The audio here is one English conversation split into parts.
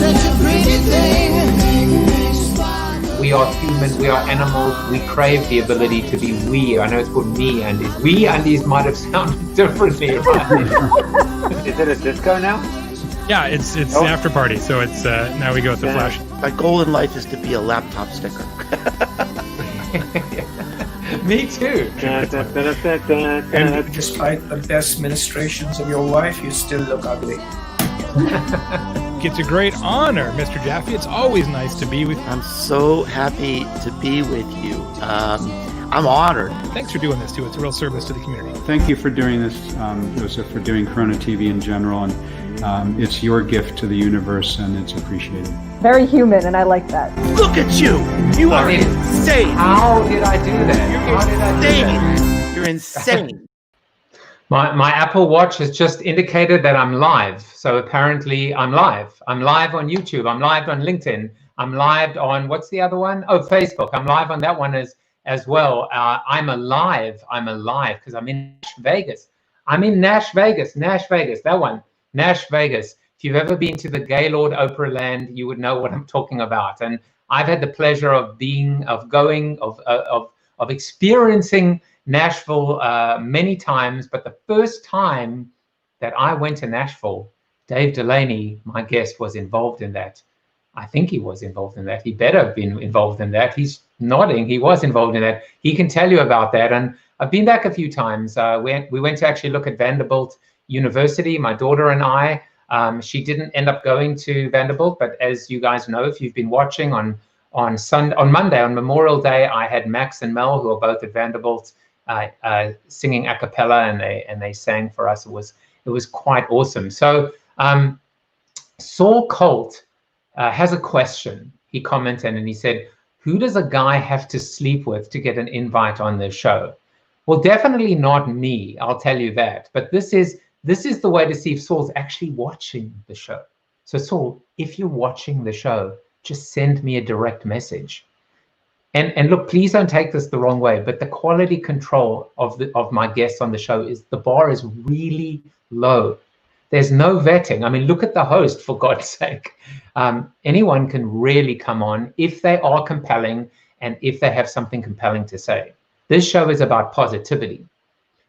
such a pretty thing. We are human, we are animals, we crave the ability to be we. I know it's called me undies. We undies might have sounded differently. Is it a disco now? Yeah, it's the after party, so it's now we go with the flash. My goal in life is to be a laptop sticker. Me too. And despite the best ministrations of your wife, you still look ugly. It's a great honor, Mr. Jaffe. It's always nice to be with you. I'm so happy to be with you. I'm honored. Thanks for doing this, too. It's a real service to the community. Thank you for doing this, Joseph, for doing CoronaTV in general. And it's your gift to the universe, and it's appreciated. Very human, and I like that. Look at you! You are insane! How did I do that? You're insane! My Apple Watch has just indicated that I'm live. So apparently I'm live. I'm live on YouTube. I'm live on LinkedIn. I'm live on, what's the other one? Oh, Facebook. I'm live on that one as well. I'm alive because I'm in Nash Vegas. I'm in Nash Vegas, that one. Nash Vegas. If you've ever been to the Gaylord Opera Land, you would know what I'm talking about. And I've had the pleasure of experiencing Nashville many times, but the first time that I went to Nashville, Dave Delaney, my guest, was involved in that. I think he was involved in that. He better have been involved in that. He's nodding. He was involved in that. He can tell you about that. And I've been back a few times. We went to actually look at Vanderbilt University, my daughter and I. She didn't end up going to Vanderbilt, but as you guys know, if you've been watching on Monday, on Memorial Day, I had Max and Mel, who are both at Vanderbilt, singing a cappella, and they sang for us. It was quite awesome. So Saul Colt has a question. He commented and he said, "Who does a guy have to sleep with to get an invite on the show?" Well, definitely not me. I'll tell you that. But this is the way to see if Saul's actually watching the show. So Saul, if you're watching the show, just send me a direct message. And look, please don't take this the wrong way, but the quality control of my guests on the show the bar is really low. There's no vetting. I mean, look at the host, for God's sake. Anyone can really come on if they are compelling and if they have something compelling to say. This show is about positivity.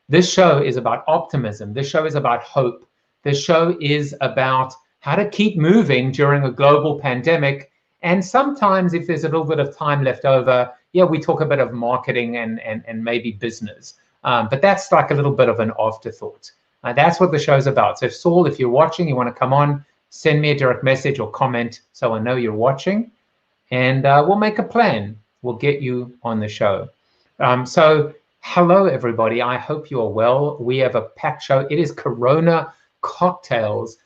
This show is about optimism. This show is about hope. This show is about how to keep moving during a global pandemic. And sometimes if there's a little bit of time left over, yeah, we talk a bit of marketing and maybe business. But that's like a little bit of an afterthought. That's what the show's about. So Saul, if you're watching, you want to come on, send me a direct message or comment so I know you're watching. And we'll make a plan. We'll get you on the show. So hello, everybody. I hope you are well. We have a packed show. It is Corona Cocktails.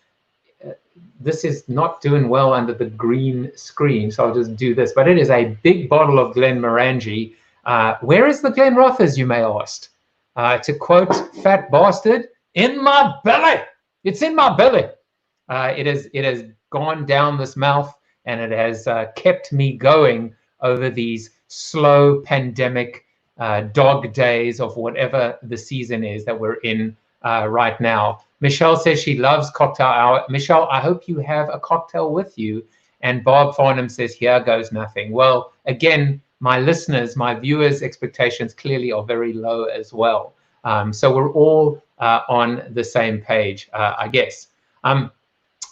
This is not doing well under the green screen, so I'll just do this. But it is a big bottle of Glenmorangie. Where is the Glenrothes, you may ask? To quote Fat Bastard, in my belly. It's in my belly. It has gone down this mouth, and it has kept me going over these slow pandemic dog days of whatever the season is that we're in right now. Michelle says she loves cocktail hour. Michelle, I hope you have a cocktail with you. And Bob Farnham says, here goes nothing. Well, again, my listeners, my viewers' expectations clearly are very low as well. So we're all on the same page, I guess. All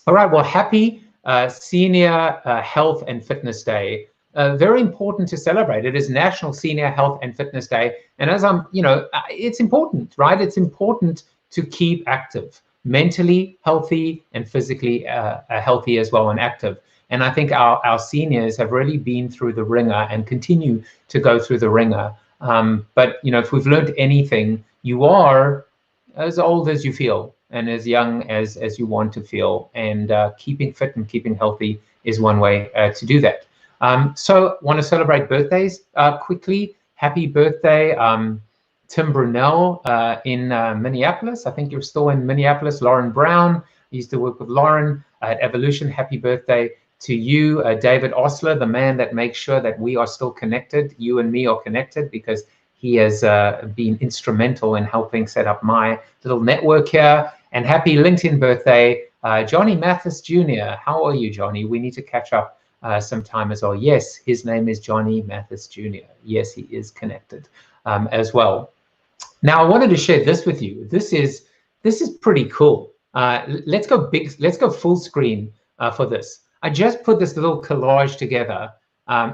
right, well, happy Senior Health and Fitness Day. Very important to celebrate. It is National Senior Health and Fitness Day. And as it's important, right? It's important to keep active, mentally healthy and physically healthy as well and active. And I think our seniors have really been through the ringer and continue to go through the ringer. But, if we've learned anything, you are as old as you feel and as young as you want to feel. And keeping fit and keeping healthy is one way to do that. So want to celebrate birthdays quickly. Happy birthday, Tim Brunel in Minneapolis. I think you're still in Minneapolis. Lauren Brown, I used to work with Lauren at Evolution. Happy birthday to you. David Osler, the man that makes sure that we are still connected. You and me are connected because he has been instrumental in helping set up my little network here. And happy LinkedIn birthday Johnny Mathis Jr. How are you, Johnny? We need to catch up sometime as well. Yes, his name is Johnny Mathis Jr. Yes, he is connected as well. Now, I wanted to share this with you. This is pretty cool. Let's go big. Let's go full screen for this. I just put this little collage together.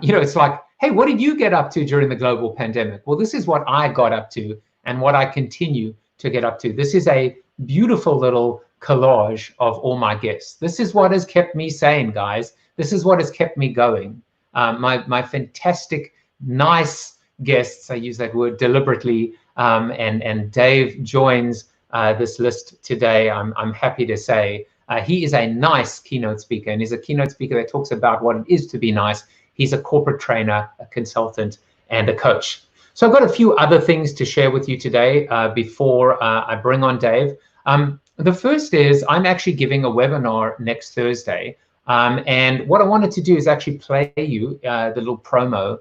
You know, it's like, hey, what did you get up to during the global pandemic? Well, this is what I got up to and what I continue to get up to. This is a beautiful little collage of all my guests. This is what has kept me sane, guys. This is what has kept me going. My fantastic, nice guests, I use that word deliberately, and Dave joins this list today. I'm happy to say he is a nice keynote speaker, and he's a keynote speaker that talks about what it is to be nice. He's a corporate trainer, a consultant, and a coach. So I've got a few other things to share with you today before I bring on Dave. The first is I'm actually giving a webinar next Thursday. And what I wanted to do is actually play you the little promo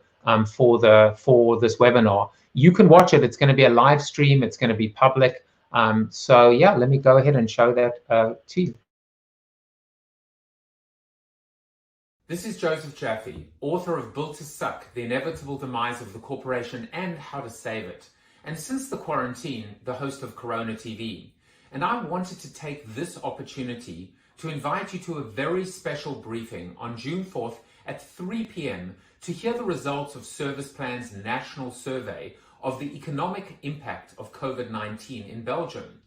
for this webinar. You can watch it. It's going to be a live stream. It's going to be public. So yeah, let me go ahead and show that to you. This is Joseph Jaffe, author of Built to Suck, The Inevitable Demise of the Corporation and How to Save It. And since the quarantine, the host of CoronaTV. And I wanted to take this opportunity to invite you to a very special briefing on June 4th at 3 p.m. to hear the results of Service Plan's national survey of the economic impact of COVID-19 in Belgium.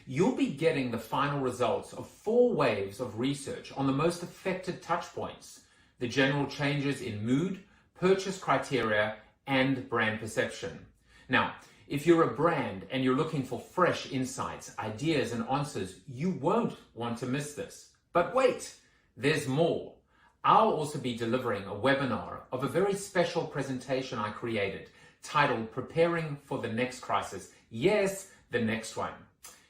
You'll be getting the final results of 4 waves of research on the most affected touchpoints, the general changes in mood, purchase criteria, and brand perception. Now, if you're a brand and you're looking for fresh insights, ideas, and answers, you won't want to miss this. But wait, there's more. I'll also be delivering a webinar of a very special presentation I created titled Preparing for the Next Crisis. Yes, the next one.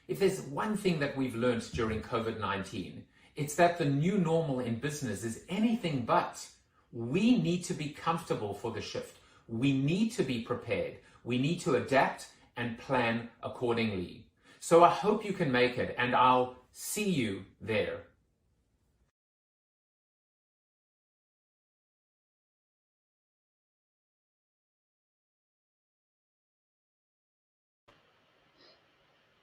If there's one thing that we've learned during COVID-19, it's that the new normal in business is anything but. We need to be comfortable for the shift. We need to be prepared. We need to adapt and plan accordingly. So I hope you can make it, and I'll see you there.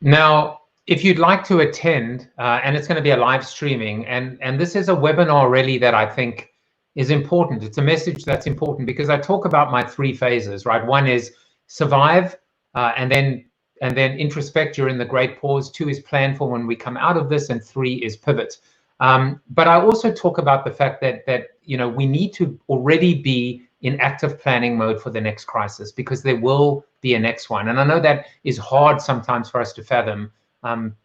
Now, if you'd like to attend, and it's going to be a live streaming, and this is a webinar really that I think is important. It's a message that's important because I talk about my 3 phases, right? One is survive, and then introspect during the great pause. 2 is plan for when we come out of this, and 3 is pivot. But I also talk about the fact that you know, we need to already be in active planning mode for the next crisis, because there will be a next one. And I know that is hard sometimes for us to fathom,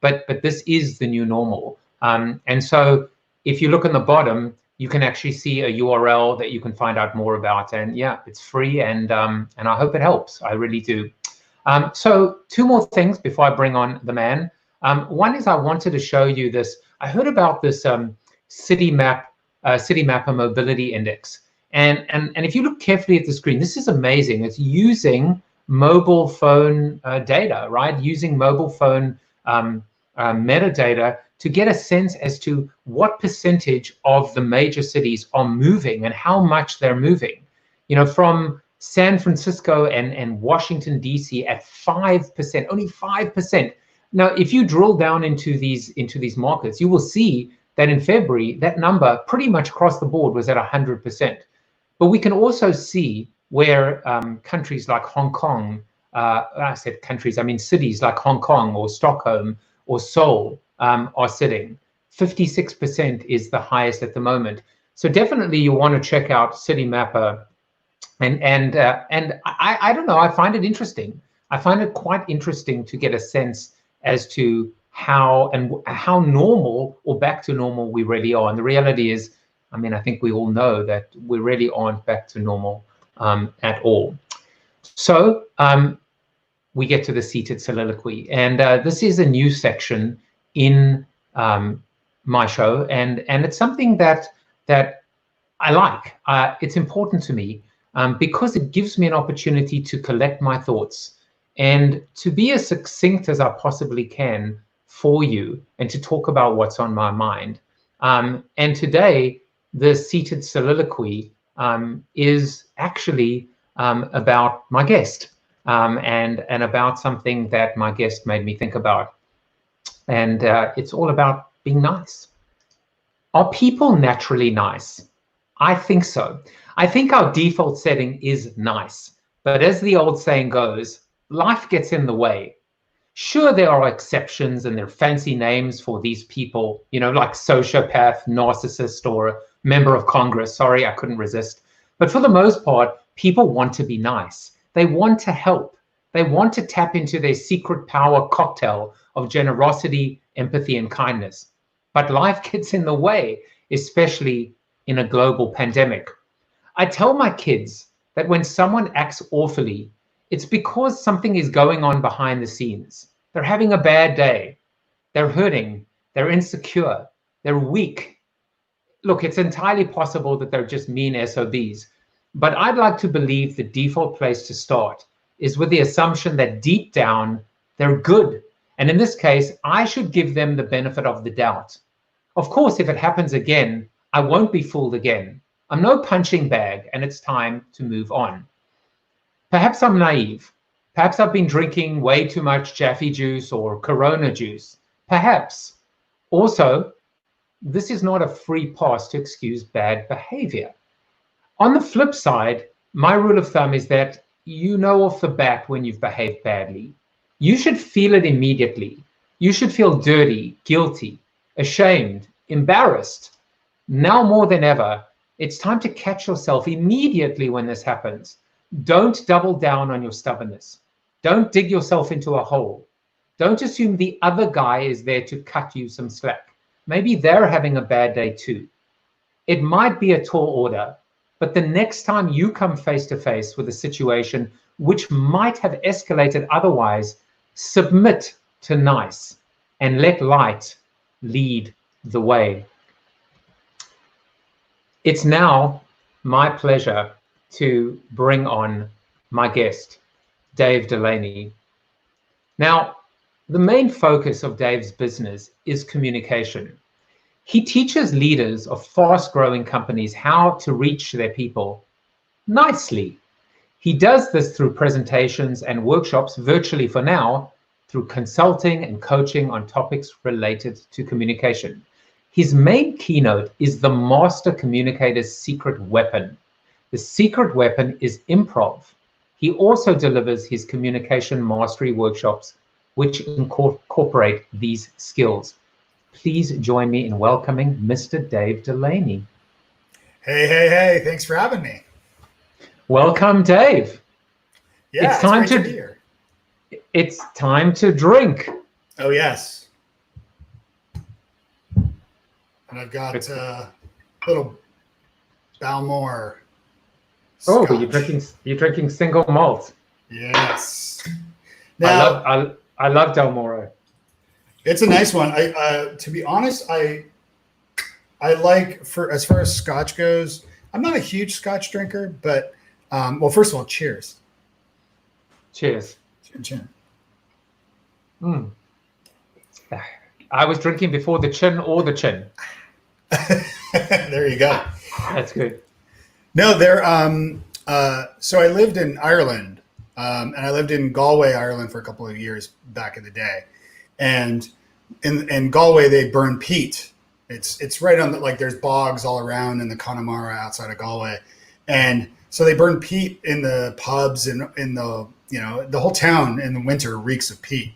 but this is the new normal. And so if you look on the bottom, you can actually see a URL that you can find out more about. And yeah, it's free, and I hope it helps. I really do. So 2 more things before I bring on the man. One is I wanted to show you this. I heard about this City Mapper Mobility Index. And if you look carefully at the screen, this is amazing. It's using mobile phone data, right? Using mobile phone metadata to get a sense as to what percentage of the major cities are moving and how much they're moving. You know, from San Francisco and Washington, D.C. at 5%, only 5%. Now, if you drill down into these markets, you will see that in February, that number pretty much across the board was at 100%. But we can also see where countries like Hong Kong, I said countries, I mean cities like Hong Kong or Stockholm or Seoul are sitting. 56% is the highest at the moment. So definitely you want to check out City Mapper. And I don't know, I find it interesting. I find it quite interesting to get a sense as to how normal or back to normal we really are. And the reality is, I mean, I think we all know that we really aren't back to normal at all. So we get to the seated soliloquy, and this is a new section in my show, and it's something that I like. It's important to me because it gives me an opportunity to collect my thoughts and to be as succinct as I possibly can for you and to talk about what's on my mind. And today, the seated soliloquy is actually about my guest and about something that my guest made me think about. And it's all about being nice. Are people naturally nice? I think so. I think our default setting is nice. But as the old saying goes, life gets in the way. Sure, there are exceptions and there are fancy names for these people, you know, like sociopath, narcissist, or member of Congress. Sorry, I couldn't resist. But for the most part, people want to be nice. They want to help. They want to tap into their secret power cocktail of generosity, empathy, and kindness. But life gets in the way, especially in a global pandemic. I tell my kids that when someone acts awfully, it's because something is going on behind the scenes. They're having a bad day. They're hurting. They're insecure. They're weak. Look, it's entirely possible that they're just mean SOBs. But I'd like to believe the default place to start is with the assumption that deep down, they're good. And in this case, I should give them the benefit of the doubt. Of course, if it happens again, I won't be fooled again. I'm no punching bag, and it's time to move on. Perhaps I'm naive. Perhaps I've been drinking way too much Jaffe juice or Corona juice. Perhaps. Also, this is not a free pass to excuse bad behavior. On the flip side, my rule of thumb is that you know off the bat when you've behaved badly. You should feel it immediately. You should feel dirty, guilty, ashamed, embarrassed. Now more than ever, it's time to catch yourself immediately when this happens. Don't double down on your stubbornness. Don't dig yourself into a hole. Don't assume the other guy is there to cut you some slack. Maybe they're having a bad day too. It might be a tall order, but the next time you come face to face with a situation which might have escalated otherwise, submit to nice and let light lead the way. It's now my pleasure to bring on my guest, Dave Delaney. Now, the main focus of Dave's business is communication. He teaches leaders of fast-growing companies how to reach their people nicely. He does this through presentations and workshops virtually for now, through consulting and coaching on topics related to communication. His main keynote is the master communicator's secret weapon. The secret weapon is improv. He also delivers his communication mastery workshops, which incorporate these skills. Please join me in welcoming Mr. Dave Delaney. Hey, thanks for having me. Welcome, Dave. Yeah, it's time great to be here. It's time to drink. Oh, yes. And I've got a little Balmore Oh, scotch. you're drinking single malt. Yes. Now, I love Del Moro. it's a nice one. To be honest, I like, for as far as scotch goes, I'm not a huge scotch drinker, but well, first of all, cheers. Cheers. Cheers. I was drinking before the chin or the chin. There you go. That's good. No, so I lived in Ireland, and I lived in Galway, Ireland for a couple of years back in the day. And in Galway, they burn peat. It's right on like there's bogs all around in the Connemara outside of Galway. And so they burn peat in the pubs and in the, the whole town in the winter reeks of peat.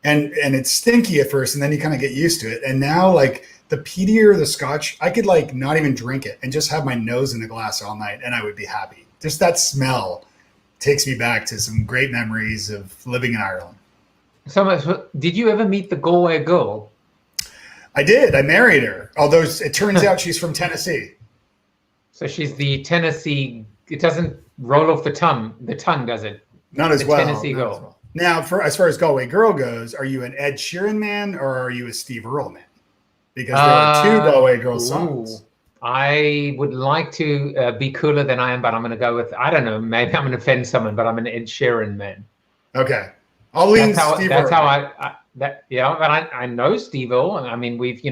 And it's stinky at first, and then you kind of get used to it. And now, like, the peatier the scotch, I could like not even drink it and just have my nose in the glass all night, and I would be happy. Just that smell takes me back to some great memories of living in Ireland. So, did you ever meet the Galway girl? I did. I married her. Although it turns out she's from Tennessee. So she's the Tennessee. It doesn't roll off the tongue, does it? Not as well. Tennessee girl. Now, as far as Galway girl goes, are you an Ed Sheeran man or are you a Steve Earle man? Because there are two Galway girl songs. I would like to be cooler than I am, but I'm going to go with, I don't know, maybe I'm going to offend someone, but I'm an Ed Sheeran man. Okay. I'll lean Steve Earle. But I know Steve Earle. I mean, we've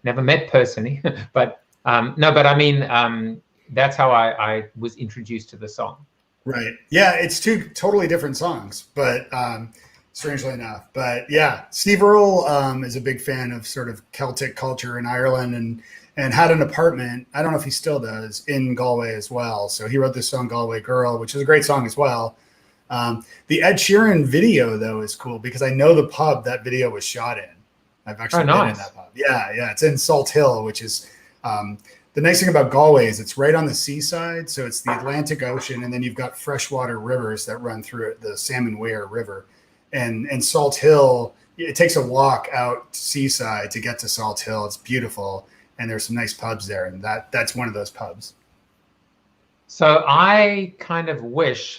never met personally, but no, but I mean, that's how I was introduced to the song. Right. Yeah, it's two totally different songs, but strangely enough. But yeah, Steve Earle is a big fan of sort of Celtic culture in Ireland and had an apartment, I don't know if he still does, in Galway as well. So he wrote this song Galway Girl, which is a great song as well. The Ed Sheeran video, though, is cool because I know the pub that video was shot in. I've actually been in that pub. Yeah. It's in Salt Hill, which is the nice thing about Galway is it's right on the seaside. So it's the Atlantic Ocean, and then you've got freshwater rivers that run through it, the Salmon Weir River. And Salt Hill, it takes a walk out to seaside to get to Salt Hill. It's beautiful. And there's some nice pubs there. And that's one of those pubs. So I kind of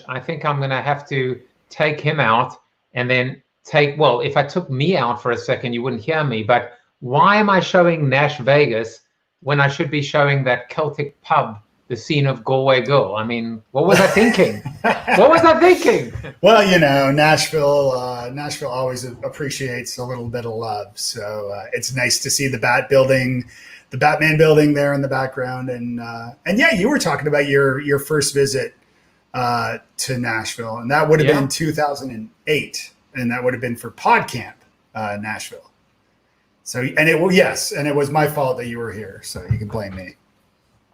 I think I'm going to have to take him out and then if I took me out for a second, you wouldn't hear me. But why am I showing Nash Vegas when I should be showing that Celtic pub, the scene of Galway Girl? I mean, what was I thinking? Well, Nashville always appreciates a little bit of love. So it's nice to see the Batman building there in the background. And yeah, you were talking about your first visit to Nashville, and that would have been 2008, and that would have been for PodCamp Nashville. So, and it was my fault that you were here, so you can blame me.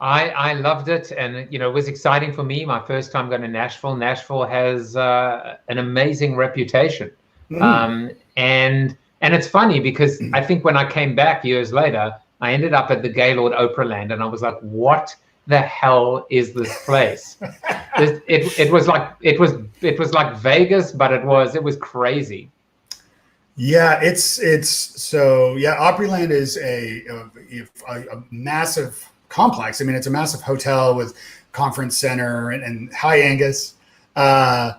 I loved it, and it was exciting for me. My first time going to Nashville. Nashville has an amazing reputation, and it's funny because I think when I came back years later, I ended up at the Gaylord Operaland, and I was like, "What the hell is this place?" It was like Vegas, but it was crazy. Yeah, Opryland is a massive complex. I mean, it's a massive hotel with conference center and hi Angus. Angus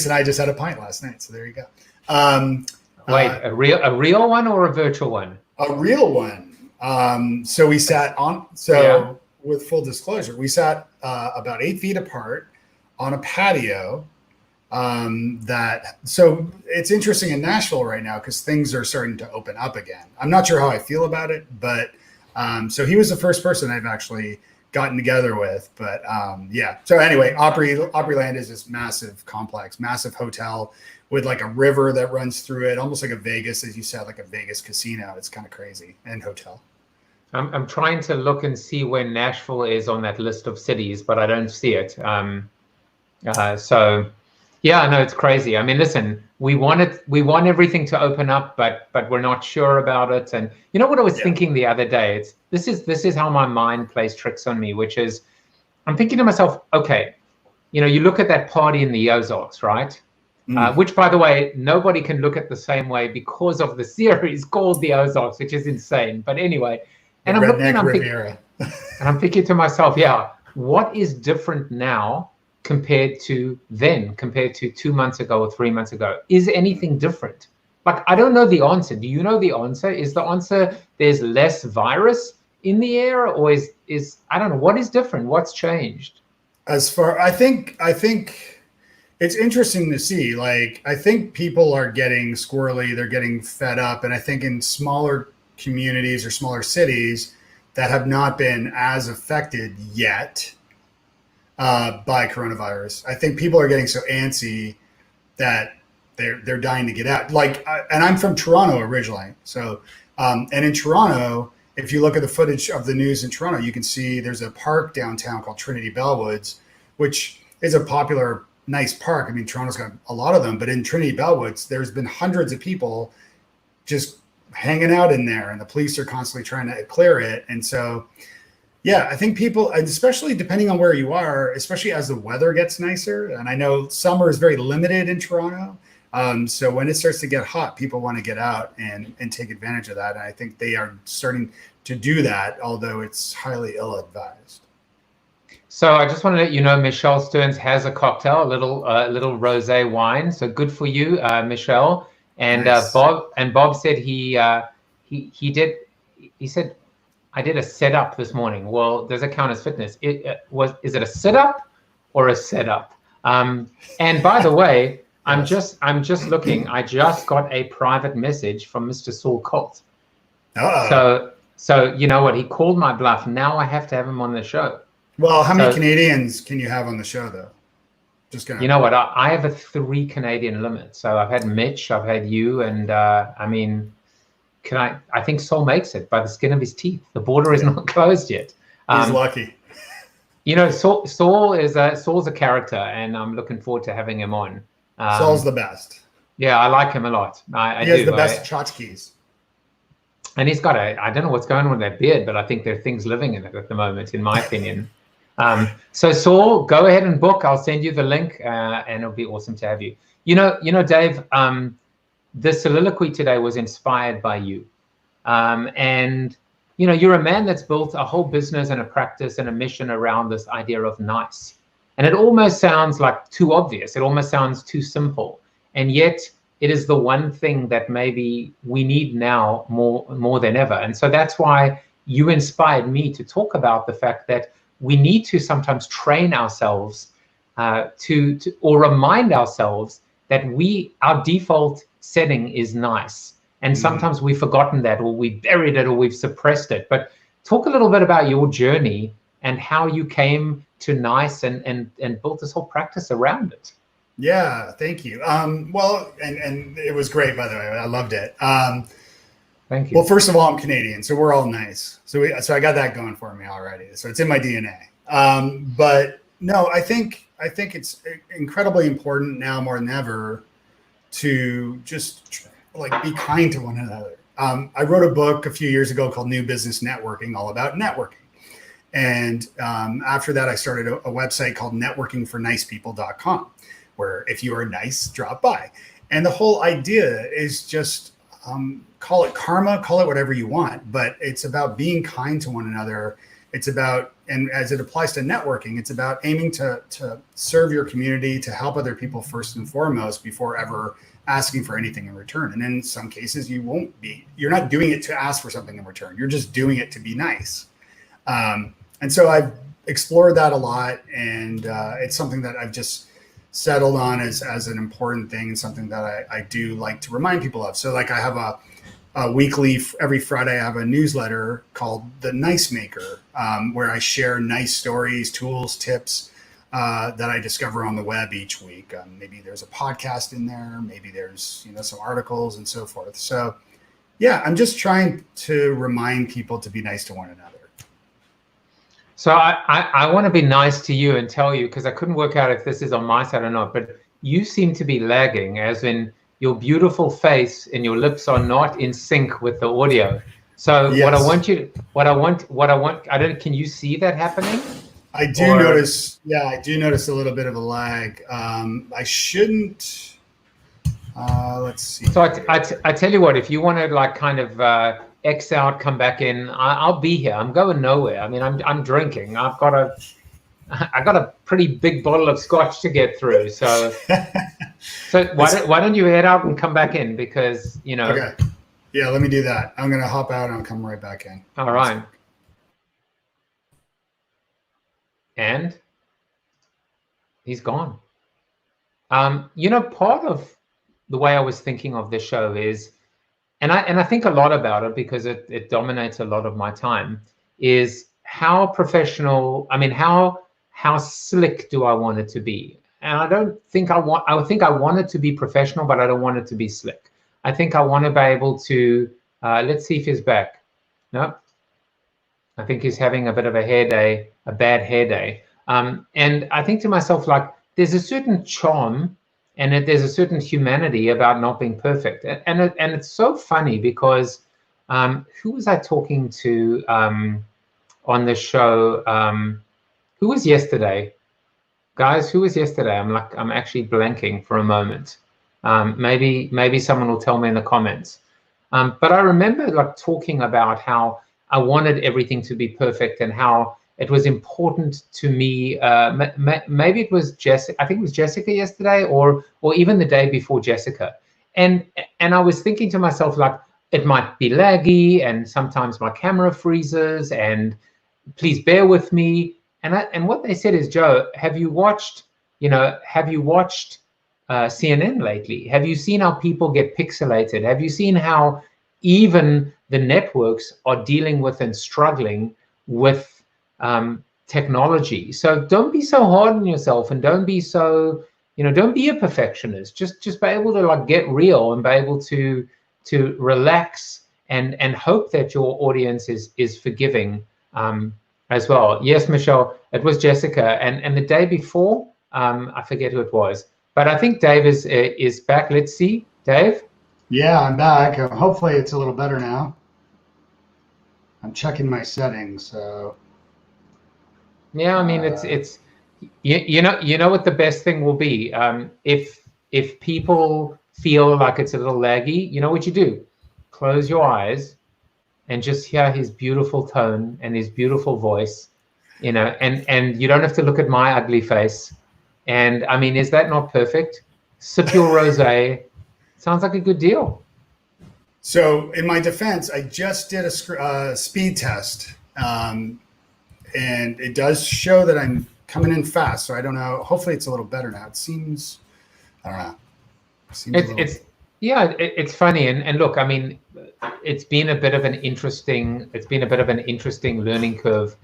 and I just had a pint last night, so there you go. Wait, a real one or a virtual one? A real one. So we sat on. With full disclosure, we sat about 8 feet apart on a patio. So it's interesting in Nashville right now because things are starting to open up again. I'm not sure how I feel about it, but so he was the first person I've actually gotten together with. But So anyway, Opryland is this massive complex, massive hotel with like a river that runs through it, almost like a Vegas, as you said, like a Vegas casino. It's kind of crazy, and hotel. I'm trying to look and see where Nashville is on that list of cities, but I don't see it. Yeah, no, it's crazy. I mean, listen, we want everything to open up, but we're not sure about it. And you know what I was thinking the other day? This is how my mind plays tricks on me, which is I'm thinking to myself, okay, you look at that party in the Ozarks, right? Which, by the way, nobody can look at the same way because of the series called The Ozarks, which is insane. But anyway, and I'm thinking to myself, what is different now compared to 2 months ago or 3 months ago? Is anything different? Like, I don't know the answer. Do you know the answer? Is the answer there's less virus in the air, or is I don't know, what is different? What's changed? I think it's interesting to see. Like, I think people are getting squirrely, they're getting fed up, and I think in smaller communities or smaller cities that have not been as affected yet by coronavirus, I think people are getting so antsy that they're dying to get out. And I'm from Toronto originally, so and in Toronto, if you look at the footage of the news in Toronto, you can see there's a park downtown called Trinity Bellwoods, which is a popular, nice park. I mean, Toronto's got a lot of them, but in Trinity Bellwoods, there's been hundreds of people just hanging out in there, and the police are constantly trying to clear it. And so, yeah, I think people, especially depending on where you are, especially as the weather gets nicer, and I know summer is very limited in Toronto. So when it starts to get hot, people want to get out and take advantage of that. And I think they are starting to do that, although it's highly ill-advised. So I just want to let you know, Michelle Stearns has a cocktail, a little rosé wine. So good for you, Michelle. And nice. Bob said he said, I did a setup this morning. Well, does it count as fitness? Is it a sit-up or a setup? And by the way, I'm just looking. I just got a private message from Mr. Saul Colt. So you know what? He called my bluff. Now I have to have him on the show. Well, how many Canadians can you have on the show, though? Just gonna. You know what? I have a 3 Canadian limit. So I've had Mitch, I've had you, and I mean, I think Saul makes it by the skin of his teeth. The border is not closed yet. He's lucky. You know, Saul's a character, and I'm looking forward to having him on. Saul's the best. Yeah, I like him a lot. He has the best tchotchkes. And he's got I don't know what's going on with that beard, but I think there are things living in it at the moment, in my opinion. So Saul, go ahead and book. I'll send you the link, and it'll be awesome to have you. You know, Dave, the soliloquy today was inspired by you. And, you know, you're a man that's built a whole business and a practice and a mission around this idea of nice. And it almost sounds like too obvious. It almost sounds too simple. And yet it is the one thing that maybe we need now more than ever. And so that's why you inspired me to talk about the fact that we need to sometimes train ourselves or remind ourselves that our default setting is nice. And sometimes we've forgotten that, or we've buried it, or we've suppressed it. But talk a little bit about your journey and how you came to nice and built this whole practice around it. Yeah, thank you. Well, and it was great, by the way. I loved it. Thank you. Well, first of all, I'm Canadian, so we're all nice. So I got that going for me already. So it's in my DNA. But no, I think it's incredibly important now more than ever to just like be kind to one another. I wrote a book a few years ago called New Business Networking, all about networking. And after that, I started a website called networkingfornicepeople.com, where if you are nice, drop by. And the whole idea is just call it karma, call it whatever you want, but it's about being kind to one another. It's about, and as it applies to networking, it's about aiming to serve your community, to help other people first and foremost before ever asking for anything in return. And in some cases, you're not doing it to ask for something in return. You're just doing it to be nice. And so I've explored that a lot, and it's something that I've just settled on as an important thing, and something that I do like to remind people of. So like I have a weekly, every Friday, I have a newsletter called The Nice Maker, where I share nice stories, tools, tips that I discover on the web each week. Maybe there's a podcast in there, maybe there's some articles and so forth. So yeah, I'm just trying to remind people to be nice to one another. So I want to be nice to you and tell you, because I couldn't work out if this is on my side or not, but you seem to be lagging, as in your beautiful face and your lips are not in sync with the audio. So yes. Can you see that happening? I do notice. Yeah, I do notice a little bit of a lag. I shouldn't. Let's see. So I tell you what, if you want to like kind of X out, come back in, I'll be here. I'm going nowhere. I mean, I'm drinking. I got a pretty big bottle of scotch to get through. So why don't you head out and come back in, because Okay. Yeah, let me do that. I'm gonna hop out and I'll come right back in. All right. And he's gone. Part of the way I was thinking of this show is, and I think a lot about it because it dominates a lot of my time, is how professional, how slick do I want it to be? And I think I want it to be professional, but I don't want it to be slick. I think I want to be able to, let's see if he's back. Nope. I think he's having a bit of a hair day, a bad hair day. And I think to myself, like, there's a certain charm and there's a certain humanity about not being perfect. And it's so funny because who was I talking to on the show? Who was yesterday? Guys, who was yesterday? I'm actually blanking for a moment. Maybe someone will tell me in the comments. But I remember like talking about how I wanted everything to be perfect and how it was important to me. Maybe it was Jessica. I think it was Jessica yesterday, or even the day before Jessica. And I was thinking to myself, like, it might be laggy, and sometimes my camera freezes, and please bear with me. And what they said is, Joe, have you watched CNN lately? Have you seen how people get pixelated? Have you seen how even the networks are dealing with and struggling with technology? So don't be so hard on yourself, and don't be so, don't be a perfectionist. Just be able to like get real and be able to relax and hope that your audience is forgiving as well. Yes, Michelle, it was Jessica, and the day before, I forget who it was, but I think Dave is back. Let's see, Dave. Yeah, I'm back. Hopefully it's a little better now. I'm checking my settings, so. Yeah, I mean, it's you know what the best thing will be, if people feel like it's a little laggy, you know what you do? Close your eyes and just hear his beautiful tone and his beautiful voice, and you don't have to look at my ugly face. And I mean, is that not perfect? Sip your rosé. Sounds like a good deal. So in my defense, I just did a speed test, and it does show that I'm coming in fast. So I don't know. Hopefully it's a little better now. It seems, I don't know. It's funny. And look, I mean, it's been a bit of an interesting learning curve,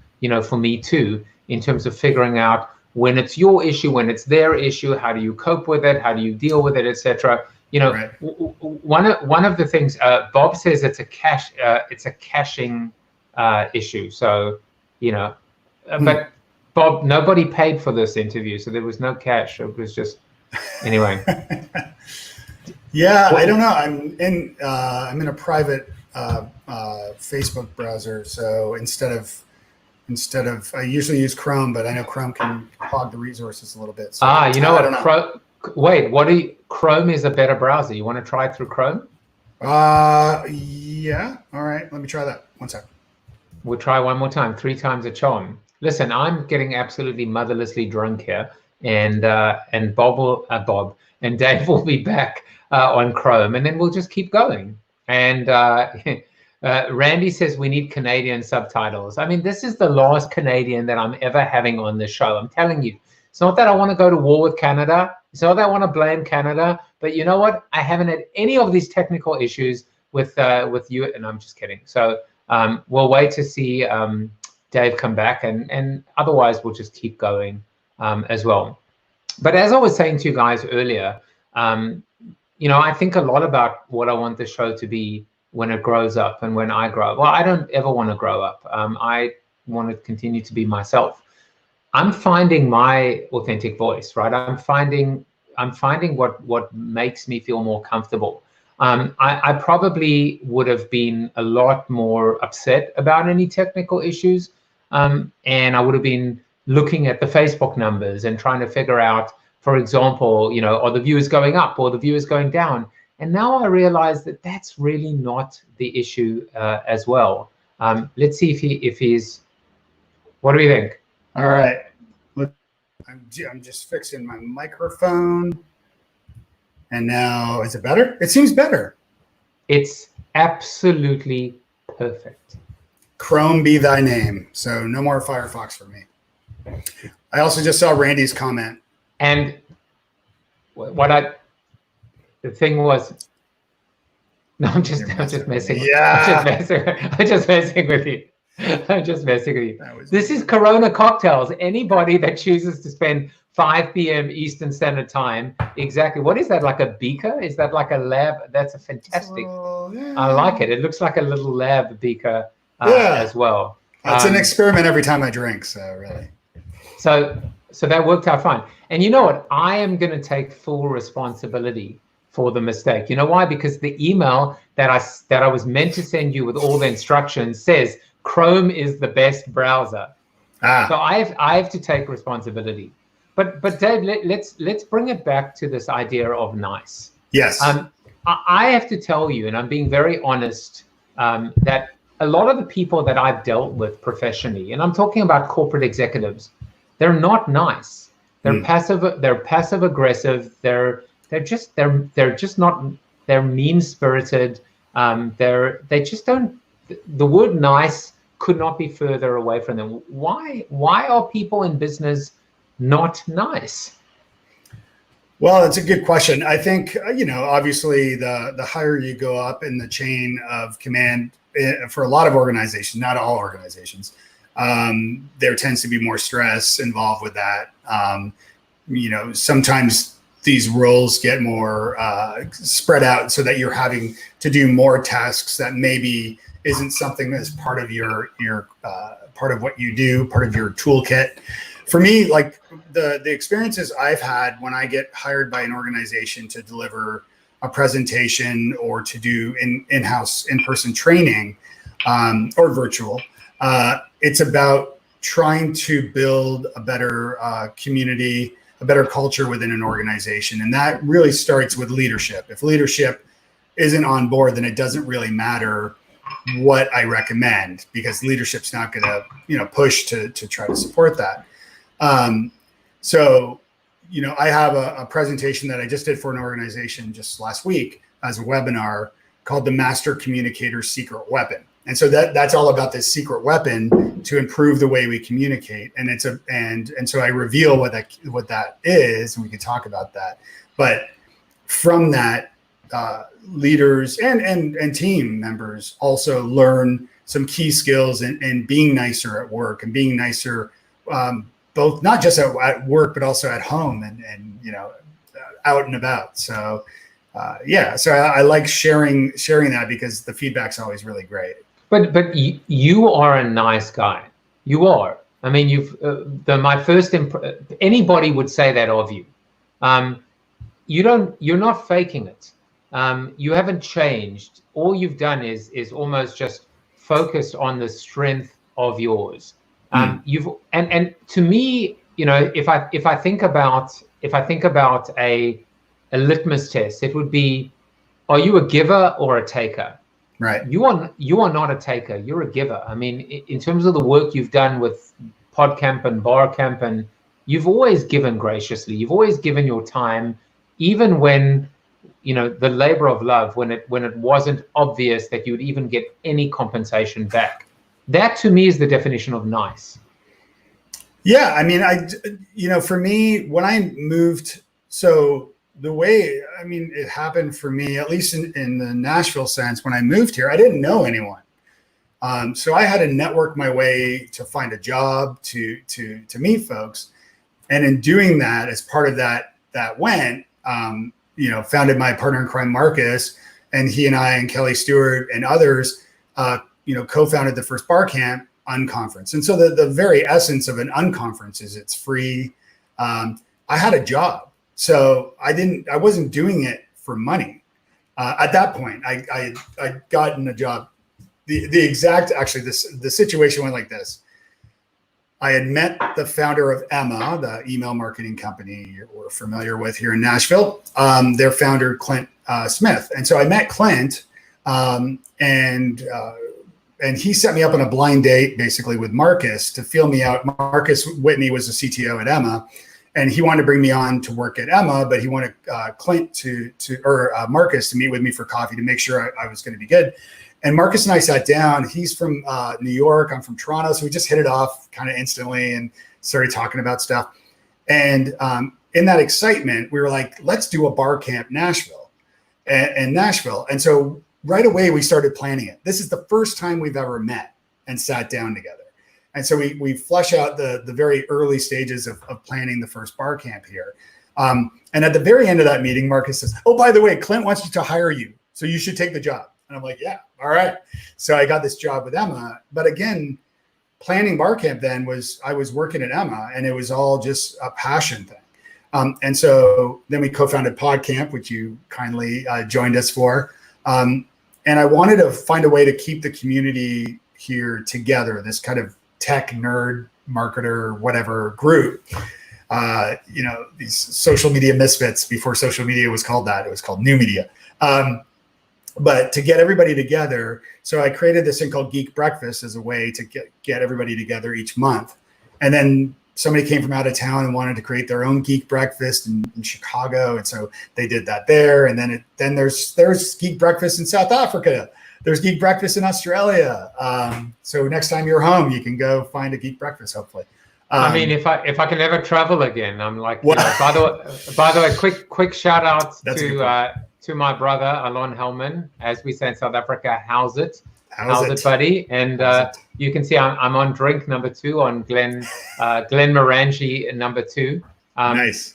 for me too, in terms of figuring out when it's your issue, when it's their issue, how do you cope with it? How do you deal with it, etc. Right. One of the things Bob says, it's a caching issue. So, but Bob, nobody paid for this interview, so there was no cash. It was just anyway. Yeah, I don't know. I'm in a private Facebook browser, so instead of I usually use Chrome, but I know Chrome can hog the resources a little bit. So you know what? Chrome is a better browser. You want to try it through Chrome? Yeah. All right. Let me try that. One sec. We'll try one more time. 3 times a charm. Listen, I'm getting absolutely motherlessly drunk here, and Bob and Dave will be back on Chrome, and then we'll just keep going. And Randy says we need Canadian subtitles. I mean, this is the last Canadian that I'm ever having on the show. I'm telling you, it's not that I want to go to war with Canada. It's not that I want to blame Canada. But you know what? I haven't had any of these technical issues with you, and I'm just kidding. So we'll wait to see Dave come back, and otherwise we'll just keep going as well. But as I was saying to you guys earlier, I think a lot about what I want the show to be when it grows up and when I grow up. Well, I don't ever want to grow up. I want to continue to be myself. I'm finding my authentic voice, right? I'm finding what makes me feel more comfortable. I probably would have been a lot more upset about any technical issues, and I would have been looking at the Facebook numbers and trying to figure out, for example, are the viewers going up or the viewers going down? And now I realize that that's really not the issue as well. Let's see if he's. What do you think? All right. I'm just fixing my microphone. And now, is it better? It seems better. It's absolutely perfect. Chrome be thy name. So no more Firefox for me. I also just saw Randy's comment. And the thing was, no, I'm just messing. Yeah. I'm just messing with you. This is CoronaCocktails. Anybody that chooses to spend 5 p.m. Eastern Standard Time, exactly. What is that, like a beaker? Is that like a lab? That's a fantastic. Yeah. I like it. It looks like a little lab beaker as well. It's an experiment every time I drink, so really. So that worked out fine. And you know what? I am going to take full responsibility for the mistake. You know why? Because the email that I was meant to send you with all the instructions says Chrome is the best browser. So I have to take responsibility. But Dave, let's bring it back to this idea of nice. Yes. I have to tell you, and I'm being very honest, that a lot of the people that I've dealt with professionally, and I'm talking about corporate executives, they're not nice. They're passive. They're passive aggressive. They're just not. They're mean spirited. They just don't. The word nice could not be further away from them. Why are people in business not nice? Well, it's a good question. I think, obviously the higher you go up in the chain of command for a lot of organizations, not all organizations, there tends to be more stress involved with that. Sometimes these roles get more spread out so that you're having to do more tasks that maybe isn't something that's part of your part of what you do, part of your toolkit. For me, like the experiences I've had when I get hired by an organization to deliver a presentation or to do in-house in-person training or virtual, it's about trying to build a better community, a better culture within an organization. And that really starts with leadership. If leadership isn't on board, then it doesn't really matter what I recommend, because leadership's not going to, push to try to support that. So, I have a presentation that I just did for an organization just last week as a webinar called the Master Communicator's Secret Weapon. And so that's all about this secret weapon to improve the way we communicate. And and so I reveal what that is, and we can talk about that. But from that, leaders and team members also learn some key skills in being nicer at work and being nicer, both not just at work, but also at home and out and about. So so I like sharing that because the feedback's always really great. But you are a nice guy. You are. I mean, my first anybody would say that of you. You're not faking it. You haven't changed. All you've done is almost just focused on the strength of yours. You've and to me, if I think about a litmus test, it would be, are you a giver or a taker? Right. You are not a taker. You're a giver. I mean, in terms of the work you've done with PodCamp and BarCamp, and you've always given graciously. You've always given your time, even when the labor of love, when it wasn't obvious that you would even get any compensation back. That to me is the definition of nice. Yeah, I mean, for me, when I moved, so the way, it happened for me, at least in the Nashville sense, when I moved here, I didn't know anyone. So I had to network my way to find a job, to meet folks. And in doing that, as part of that went, founded my partner in crime, Marcus, and he and I and Kelly Stewart and others, co-founded the first BarCamp unconference. And so the very essence of an unconference is it's free. I had a job. So I wasn't doing it for money. At that point, I'd gotten a job. The situation went like this. I had met the founder of Emma, the email marketing company we're familiar with here in Nashville, their founder, Clint Smith. And so I met Clint, and he set me up on a blind date, basically, with Marcus to feel me out. Marcus Whitney was the CTO at Emma, and he wanted to bring me on to work at Emma, but he wanted Clint or Marcus to meet with me for coffee to make sure I was going to be good. And Marcus and I sat down. He's from New York. I'm from Toronto. So we just hit it off kind of instantly and started talking about stuff. And in that excitement, we were like, let's do a BarCamp Nashville and Nashville. And so right away, we started planning it. This is the first time we've ever met and sat down together. And so we flesh out the very early stages of planning the first BarCamp here. And at the very end of that meeting, Marcus says, oh, by the way, Clint wants to hire you. So you should take the job. And I'm like, yeah, all right. So I got this job with Emma. But again, planning BarCamp then I was working at Emma, and it was all just a passion thing. And so then we co-founded PodCamp, which you kindly joined us for. And I wanted to find a way to keep the community here together, this kind of tech nerd marketer, whatever group, these social media misfits before social media was called that. It was called new media. But to get everybody together, so I created this thing called Geek Breakfast as a way to get everybody together each month. And then somebody came from out of town and wanted to create their own Geek Breakfast in Chicago. And so they did that there. And then there's Geek Breakfast in South Africa. There's Geek Breakfast in Australia. So next time you're home, you can go find a Geek Breakfast, hopefully. I mean, if I can ever travel again, I'm like, Well- by the way, quick shout out That's a good to my brother Alon Hellman, as we say in South Africa. How's it, How's buddy? And How's it? you can see I'm on drink number 2 on Glen Morangi number 2. Nice.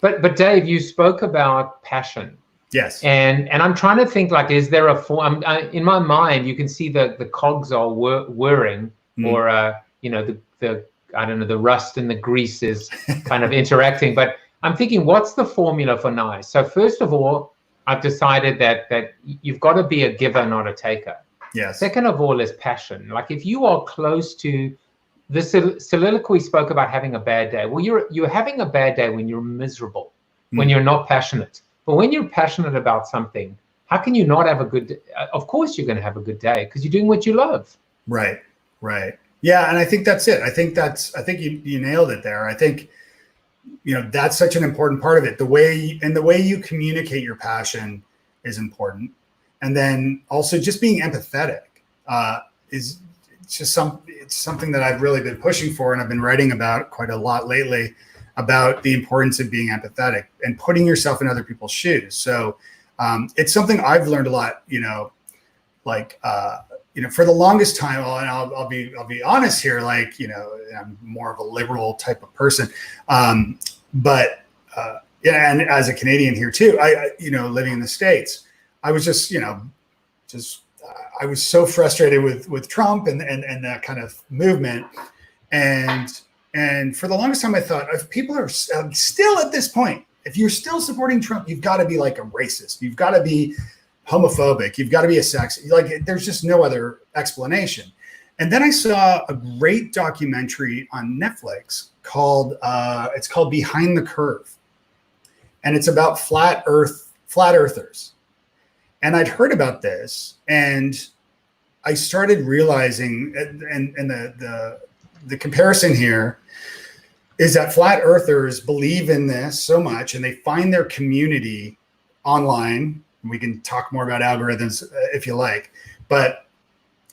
But Dave, you spoke about passion. Yes. And I'm trying to think, like, is there a form? In my mind, you can see the cogs are whirring, or you know, the I don't know, the rust and the grease is kind of interacting. But I'm thinking, what's the formula for nice? So first of all, I've decided that you've got to be a giver, not a taker. Yes. Second of all is passion. Like, if you are close to the soliloquy spoke about having a bad day. Well, you're having a bad day when you're miserable, when you're not passionate. But when you're passionate about something, how can you not have a good day? Of course you're going to have a good day because you're doing what you love. Right. Yeah, and I think that's it. I think you nailed it there. I think, you know, that's such an important part of it. The way you communicate your passion is important. And then also just being empathetic is just something that I've really been pushing for, and I've been writing about quite a lot lately, about the importance of being empathetic and putting yourself in other people's shoes. So it's something I've learned a lot, you know, like, you know, for the longest time, and I'll be honest here, like, you know, I'm more of a liberal type of person. But yeah, and as a Canadian here too, I you know, living in the States, I was just, you know, I was so frustrated with Trump and that kind of movement. And for the longest time, I thought, if people are still at this point, if you're still supporting Trump, you've got to be like a racist. You've got to be homophobic. You've got to be a sexist. Like, there's just no other explanation. And then I saw a great documentary on Netflix called it's called Behind the Curve, and it's about flat earthers. And I'd heard about this, and I started realizing, and the comparison here is that flat earthers believe in this so much, and they find their community online. We can talk more about algorithms if you like, but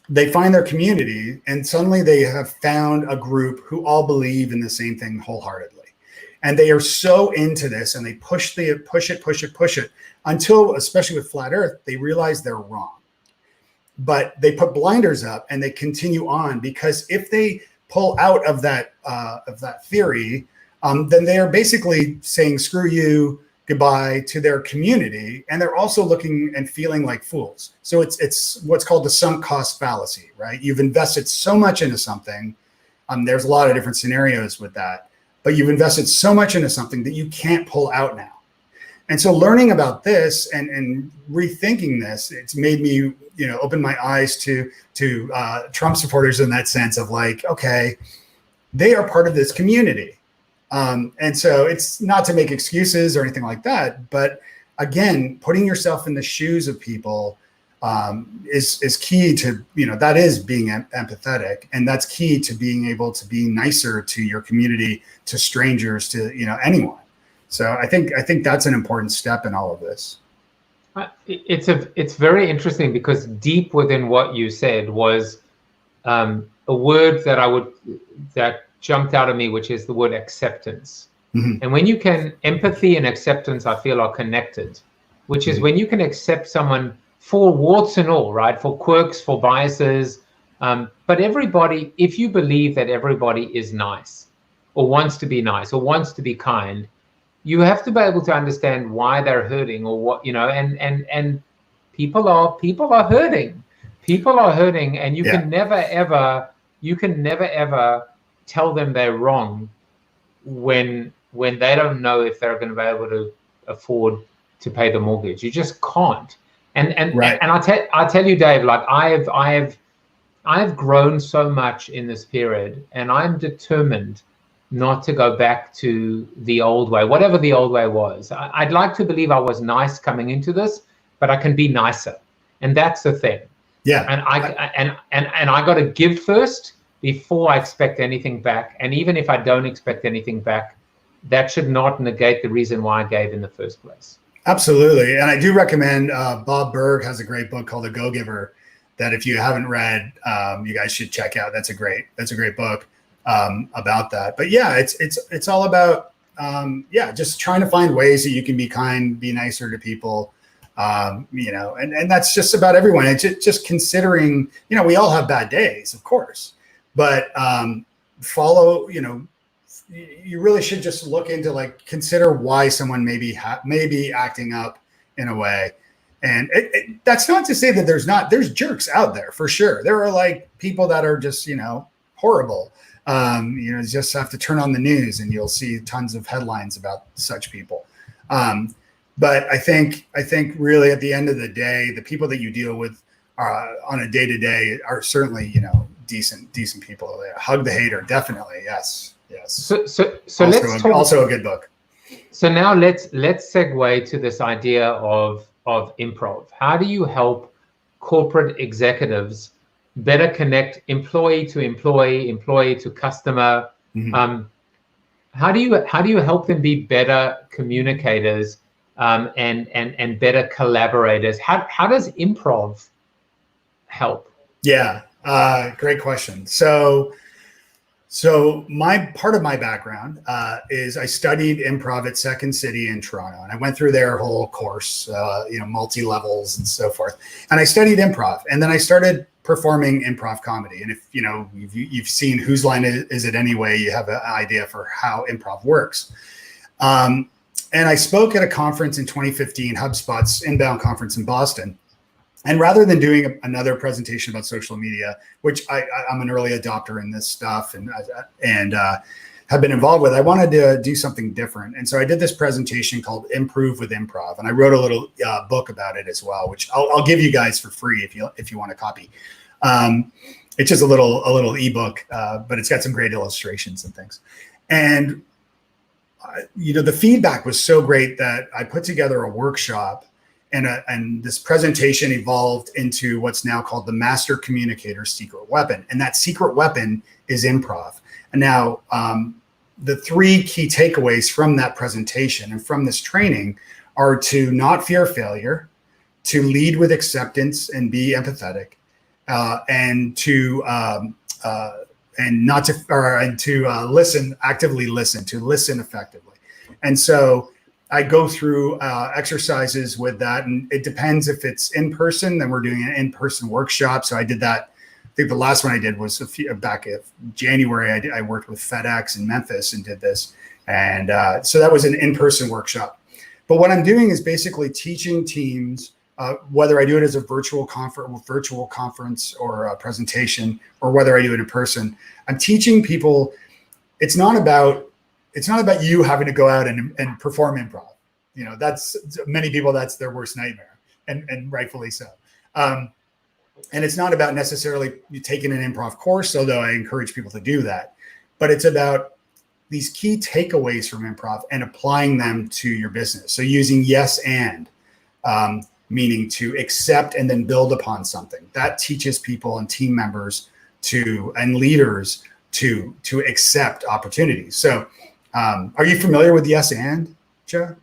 they find their community, and suddenly they have found a group who all believe in the same thing wholeheartedly. And they are so into this, and they push it until, especially with flat earth, they realize they're wrong. But they put blinders up and they continue on, because if they pull out of that theory, then they are basically saying screw you, goodbye to their community, and they're also looking and feeling like fools. So it's what's called the sunk cost fallacy, right? You've invested so much into something. There's a lot of different scenarios with that, but you've invested so much into something that you can't pull out now. And so learning about this and rethinking this, it's made me, you know, open my eyes to Trump supporters in that sense of like, okay, they are part of this community. And so it's not to make excuses or anything like that, but again, putting yourself in the shoes of people is key to, you know, that is being empathetic, and that's key to being able to be nicer to your community, to strangers, to, you know, anyone. So I think that's an important step in all of this. It's very interesting, because deep within what you said was a word that jumped out at me, which is the word acceptance. Mm-hmm. And when you can, empathy and acceptance, I feel, are connected, which is when you can accept someone for warts and all, right? For quirks, for biases. But everybody, if you believe that everybody is nice or wants to be nice or wants to be kind, you have to be able to understand why they're hurting, or what, you know, and people are hurting. People are hurting, and you can never ever tell them they're wrong when they don't know if they're going to be able to afford to pay the mortgage. You just can't. And right. And I tell you, Dave, like I've grown so much in this period, and I'm determined not to go back to the old way, whatever the old way was. I'd like to believe I was nice coming into this, but I can be nicer, and that's the thing. Yeah. And I got to give first before I expect anything back. And even if I don't expect anything back, that should not negate the reason why I gave in the first place. Absolutely. And I do recommend, Bob Berg has a great book called The Go-Giver that if you haven't read, you guys should check out. That's a great book. about that. But yeah, it's all about just trying to find ways that you can be kind, be nicer to people. And that's just about everyone. It's just considering, we all have bad days, of course, but follow, you really should just look into, like, consider why someone may be acting up in a way. And that's not to say that there's jerks out there, for sure. There are, like, people that are just, horrible. You just have to turn on the news and you'll see tons of headlines about such people. But I think really at the end of the day, the people that you deal with on a day-to-day are certainly, decent people. Hug the Hater, definitely. Yes. So also, let's talk. Also a good book. So now let's segue to this idea of improv. How do you help corporate executives better connect employee to employee, employee to customer? Mm-hmm. How do you help them be better communicators and better collaborators? How does improv help? Yeah, great question. So my part of my background is I studied improv at Second City in Toronto, and I went through their whole course, multi-levels and so forth. And I studied improv, and then I started performing improv comedy. And if you've seen Whose Line Is It Anyway, you have an idea for how improv works. And I spoke at a conference in 2015, HubSpot's inbound conference in Boston. And rather than doing another presentation about social media, which I'm an early adopter in this stuff and have been involved with, I wanted to do something different. And so I did this presentation called Improve with Improv. And I wrote a little book about it as well, which I'll give you guys for free if you want a copy. It's just a little ebook, but it's got some great illustrations and things. And the feedback was so great that I put together a workshop, and this presentation evolved into what's now called the Master Communicator's Secret Weapon. And that secret weapon is improv. And now the three key takeaways from that presentation and from this training are to not fear failure, to lead with acceptance and be empathetic, and to actively listen, to listen effectively. And so I go through exercises with that, and it depends if it's in person, then we're doing an in-person workshop. So I did that. I think the last one I did was back in January. I worked with FedEx in Memphis and did this. And so that was an in-person workshop. But what I'm doing is basically teaching teams, whether I do it as a virtual conference or a presentation, or whether I do it in person, I'm teaching people it's not about you having to go out and perform improv. That's many people, that's their worst nightmare, and rightfully so. And it's not about necessarily you taking an improv course, although I encourage people to do that. But it's about these key takeaways from improv and applying them to your business. So using yes and, meaning to accept and then build upon something. That teaches people and team members and leaders to accept opportunities. So are you familiar with yes and, Joe?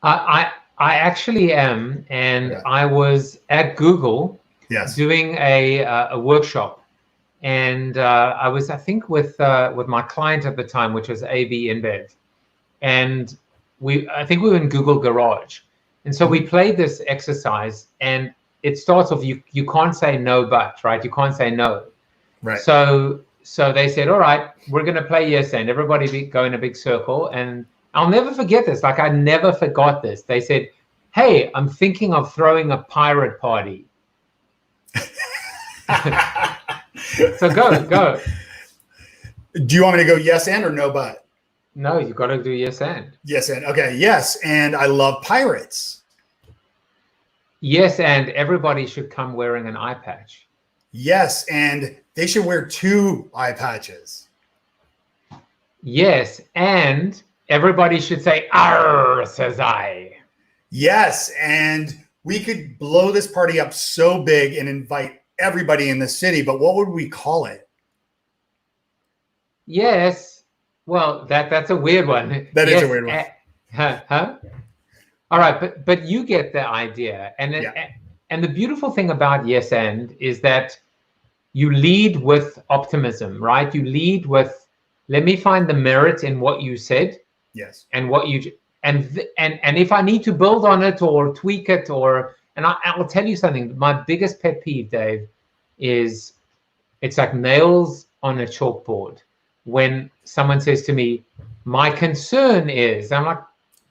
I actually am, and yeah. I was at Google doing a workshop, and I was, I think, with my client at the time, which was AB InBev, and I think we were in Google Garage, and so we played this exercise, and it starts off you can't say no but, right? You can't say no, right? So they said, all right, we're going to play yes and. Everybody go in a big circle. And I'll never forget this. Like, I never forgot this. They said, hey, I'm thinking of throwing a pirate party. So go. Do you want me to go yes and or no but? No, you got to do yes and. Yes and. Okay, yes. And I love pirates. Yes, and everybody should come wearing an eye patch. Yes, and they should wear 2 eye patches. Yes, and everybody should say, "Arr," says I. Yes, and we could blow this party up so big and invite everybody in the city, but what would we call it? Yes, well, that's a weird one. That is a weird one. Huh? All right, but you get the idea. And the beautiful thing about yes and is that you lead with optimism, right? You lead with let me find the merit in what you said. Yes. And what you and if I need to build on it or tweak it, and I'll tell you something. My biggest pet peeve, Dave, is it's like nails on a chalkboard. When someone says to me, "My concern is," I'm like,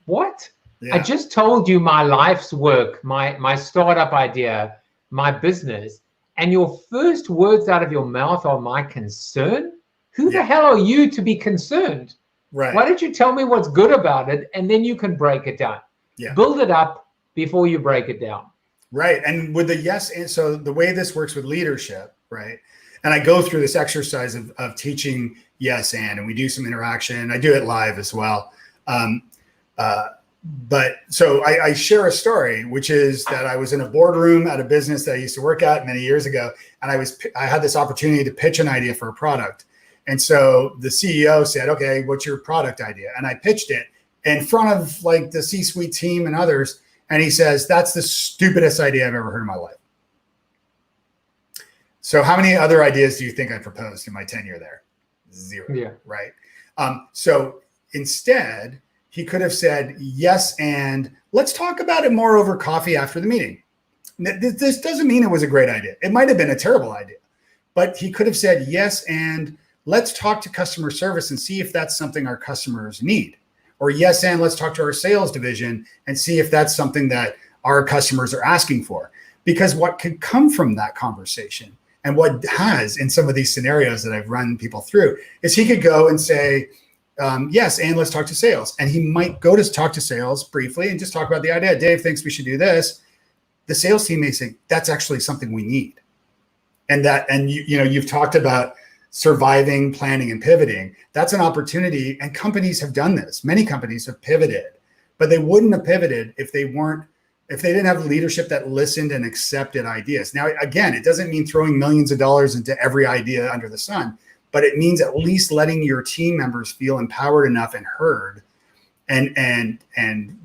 "What? Yeah. I just told you my life's work, my startup idea, my business, and your first words out of your mouth are my concern? Who the hell are you to be concerned? Right. Why don't you tell me what's good about it, and then you can break it down. Yeah. Build it up before you break it down." Right. And with the yes, and so the way this works with leadership, right? And I go through this exercise of teaching yes and we do some interaction. I do it live as well. But so I share a story, which is that I was in a boardroom at a business that I used to work at many years ago, and I had this opportunity to pitch an idea for a product. And so the CEO said, "Okay, what's your product idea?" And I pitched it in front of like the C-suite team and others. And he says, "That's the stupidest idea I've ever heard in my life." So how many other ideas do you think I proposed in my tenure there? 0. Yeah. Right. So instead, he could have said, "Yes, and let's talk about it more over coffee after the meeting." This doesn't mean it was a great idea. It might have been a terrible idea, but he could have said, "Yes, and let's talk to customer service and see if that's something our customers need." Or, "Yes, and let's talk to our sales division and see if that's something that our customers are asking for." Because what could come from that conversation, and what has in some of these scenarios that I've run people through, is he could go and say, "Yes, and let's talk to sales." And he might go to talk to sales briefly and just talk about the idea. "Dave thinks we should do this." The sales team may say, "That's actually something we need." And you've talked about surviving, planning, and pivoting. That's an opportunity, and companies have done this. Many companies have pivoted, but they wouldn't have pivoted if they didn't have leadership that listened and accepted ideas. Now, again, it doesn't mean throwing millions of dollars into every idea under the sun, but it means at least letting your team members feel empowered enough and heard, and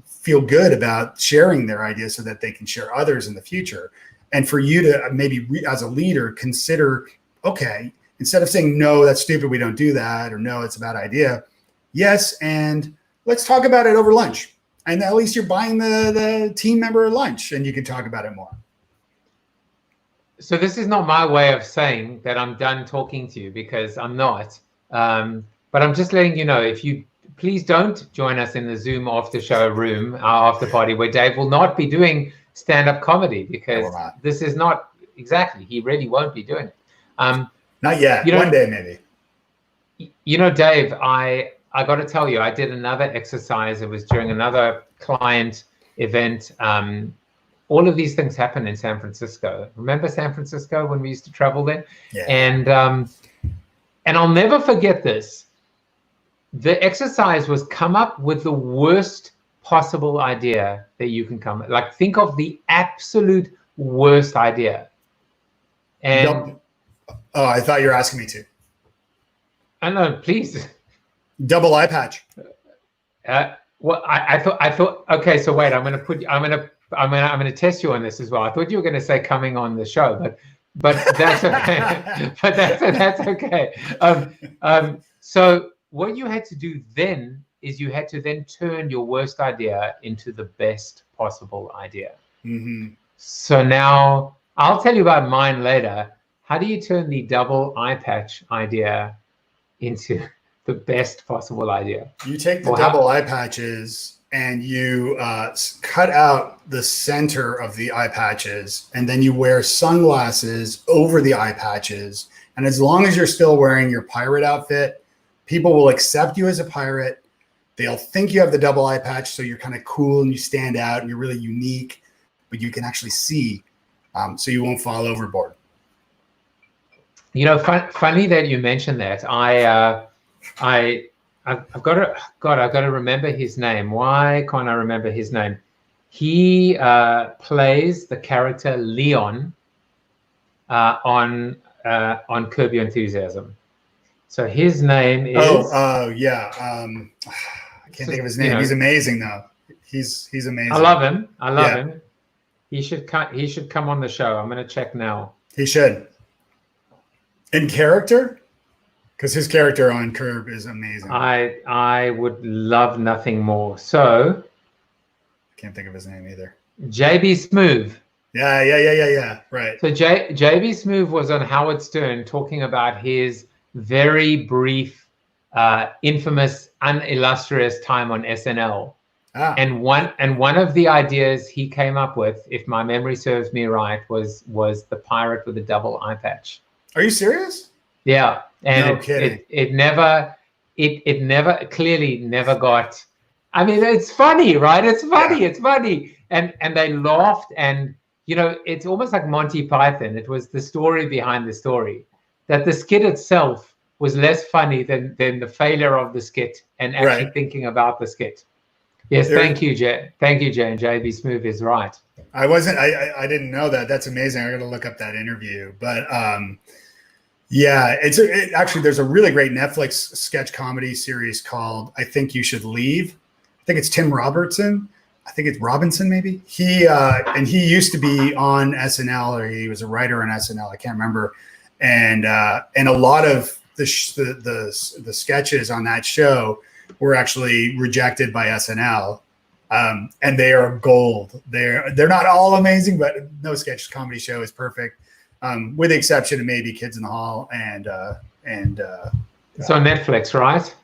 feel good about sharing their ideas so that they can share others in the future. And for you to maybe as a leader consider, okay, instead of saying, "No, that's stupid, we don't do that," or "No, it's a bad idea," "Yes, and let's talk about it over lunch." And at least you're buying the team member lunch and you can talk about it more. So this is not my way of saying that I'm done talking to you, because I'm not. But I'm just letting you know, if you please don't join us in the Zoom after show room, our after party, where Dave will not be doing stand-up comedy, because this is not exactly, he really won't be doing it. Not yet. One day, maybe. Dave, I got to tell you, I did another exercise. It was during another client event. All of these things happen in San Francisco. Remember San Francisco when we used to travel there? Yeah. And I'll never forget this. The exercise was come up with the worst possible idea that you can come. Like, think of the absolute worst idea. And oh, I thought you were asking me to. I know, please. Double eye patch. Well, I thought. Okay, so wait. I'm gonna test you on this as well. I thought you were going to say coming on the show, but that's okay. But that's okay. So what you had to do then is you had to then turn your worst idea into the best possible idea. Mm-hmm. So now I'll tell you about mine later. How do you turn the double eye patch idea into the best possible idea? You take the double eye patches and you cut out the center of the eye patches, and then you wear sunglasses over the eye patches. And as long as you're still wearing your pirate outfit, people will accept you as a pirate. They'll think you have the double eye patch, so you're kind of cool and you stand out and you're really unique, but you can actually see, so you won't fall overboard. Funny that you mentioned that. I've got to remember his name. Why can't I remember his name? He plays the character Leon on Curb Your Enthusiasm. So his name is. Yeah. I can't think of his name. He's amazing though. He's amazing. I love him. Him. He should come on the show. I'm going to check now. He should. In character? because his character on Curb is amazing. I would love nothing more. So, Can't think of his name either. JB Smoove. Yeah. Right. So JB Smoove was on Howard Stern talking about his very brief, infamous, unillustrious time on SNL. And one of the ideas he came up with, if my memory serves me right, was the pirate with the double eye patch. Are you serious? Yeah, and No kidding. it never clearly never got. I mean, it's funny, right? It's funny. Yeah. It's funny, and they laughed, and it's almost like Monty Python. It was the story behind the story, that the skit itself was less funny than the failure of the skit and actually thinking about the skit. Yes, thank you, Jay. Thank you, Jay. And JB Smoove is right. I didn't know that. That's amazing. I got to look up that interview. But yeah, actually there's a really great Netflix sketch comedy series called I Think You Should Leave. I think it's Tim Robertson. I think it's Robinson, maybe. He used to be on SNL, or he was a writer on SNL. I can't remember. And a lot of the sketches on that show were actually rejected by SNL, and they are gold. They're not all amazing, but no sketch comedy show is perfect, with the exception of maybe Kids in the Hall and it's on Netflix, right?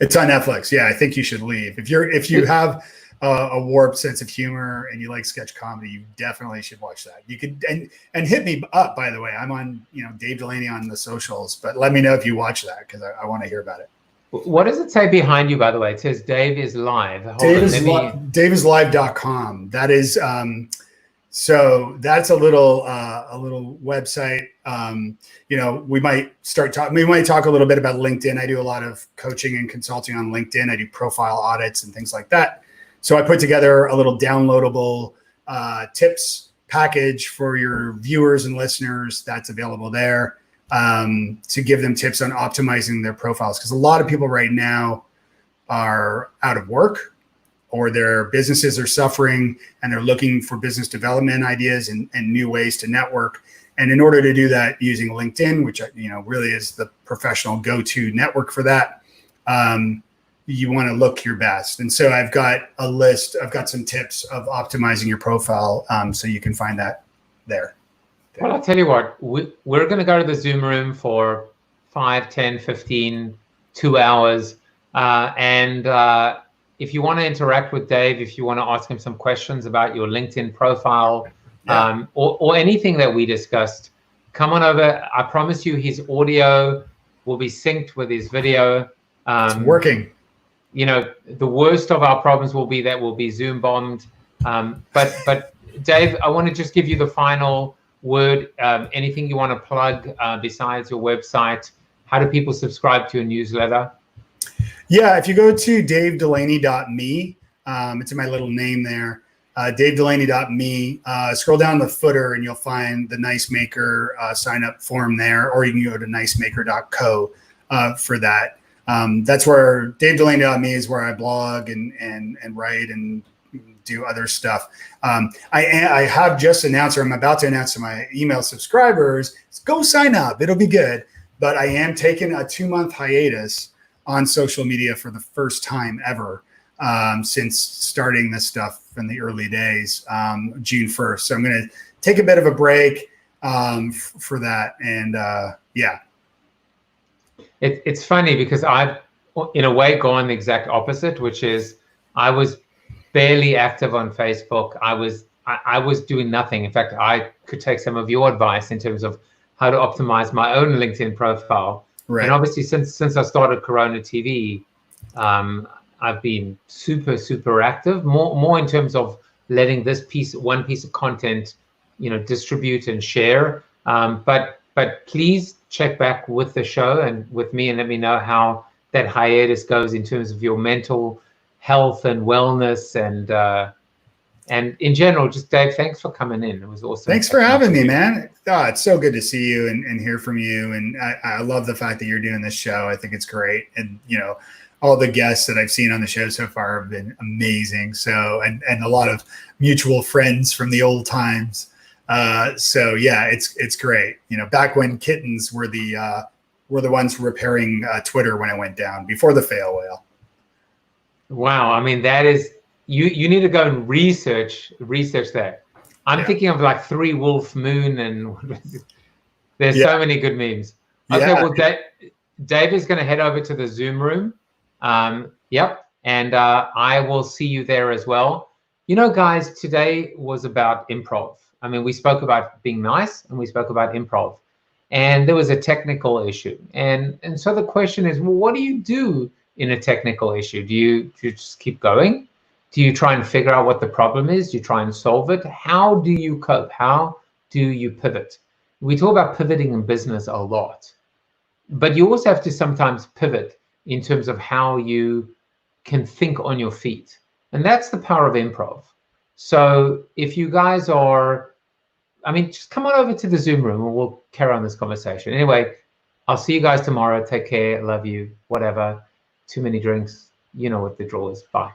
It's on Netflix. Yeah, I Think You Should Leave. If you have a warped sense of humor and you like sketch comedy, you definitely should watch that. You could and hit me up, by the way. I'm on Dave Delaney on the socials, but let me know if you watch that, because I want to hear about it. What does it say behind you, by the way? It says Dave is live. DaveIsLive.com. That is so that's a little website. We might talk a little bit about LinkedIn. I do a lot of coaching and consulting on LinkedIn. I do profile audits and things like that. So I put together a little downloadable tips package for your viewers and listeners that's available there, to give them tips on optimizing their profiles. Because a lot of people right now are out of work, or their businesses are suffering, and they're looking for business development ideas and new ways to network. And in order to do that using LinkedIn, which really is the professional go-to network for that, you want to look your best. And so I've got a list. I've got some tips of optimizing your profile, so you can find that there. Well, I'll tell you what, we're going to go to the Zoom room for 5, 10, 15, 2 hours. And if you want to interact with Dave, if you want to ask him some questions about your LinkedIn profile, or anything that we discussed, come on over. I promise you his audio will be synced with his video. It's working. The worst of our problems will be that we'll be Zoom bombed. But Dave, I want to just give you the final word. Anything you want to plug besides your website? How do people subscribe to your newsletter? Yeah, if you go to davedelaney.me, it's in my little name there, davedelaney.me, scroll down the footer and you'll find the Nice Maker sign up form there, or you can go to nicemaker.co for that. That's where davedelaney.me is where I blog and write and do other stuff. I have just announced, or I'm about to announce to my email subscribers, go sign up. It'll be good. But I am taking a 2-month hiatus on social media for the first time ever since starting this stuff in the early days, June 1st. So I'm going to take a bit of a break for that. And yeah. It's funny because I've, in a way, gone the exact opposite, which is I was barely active on Facebook. I was doing nothing. In fact, I could take some of your advice in terms of how to optimize my own LinkedIn profile. Right. And obviously, since I started CoronaTV, I've been super active. More in terms of letting one piece of content, distribute and share. But please check back with the show and with me, and let me know how that hiatus goes in terms of your mental health and wellness, and in general. Just Dave, thanks for coming in. It was awesome. Thanks for having me, man. It's so good to see you and hear from you. And I love the fact that you're doing this show. I think it's great. And, all the guests that I've seen on the show so far have been amazing. So, and a lot of mutual friends from the old times. So yeah, it's great. Back when kittens were the were the ones repairing Twitter when it went down before the fail whale. Wow, I mean, that is, you need to go and research that. I'm thinking of like 3 Wolf Moon, and there's so many good memes. Okay, well, Dave is going to head over to the Zoom room. Yep, and I will see you there as well. You know, guys, today was about improv. I mean, we spoke about being nice, and we spoke about improv. And there was a technical issue. And so the question is, well, what do you do in a technical issue? Do you just keep going? Do you try and figure out what the problem is? Do you try and solve it? How do you cope? How do you pivot? We talk about pivoting in business a lot, but you also have to sometimes pivot in terms of how you can think on your feet. And that's the power of improv. So if you guys are, I mean, just come on over to the Zoom room and we'll carry on this conversation. Anyway, I'll see you guys tomorrow. Take care. Love you. Whatever. Too many drinks. You know what the drill is. Bye.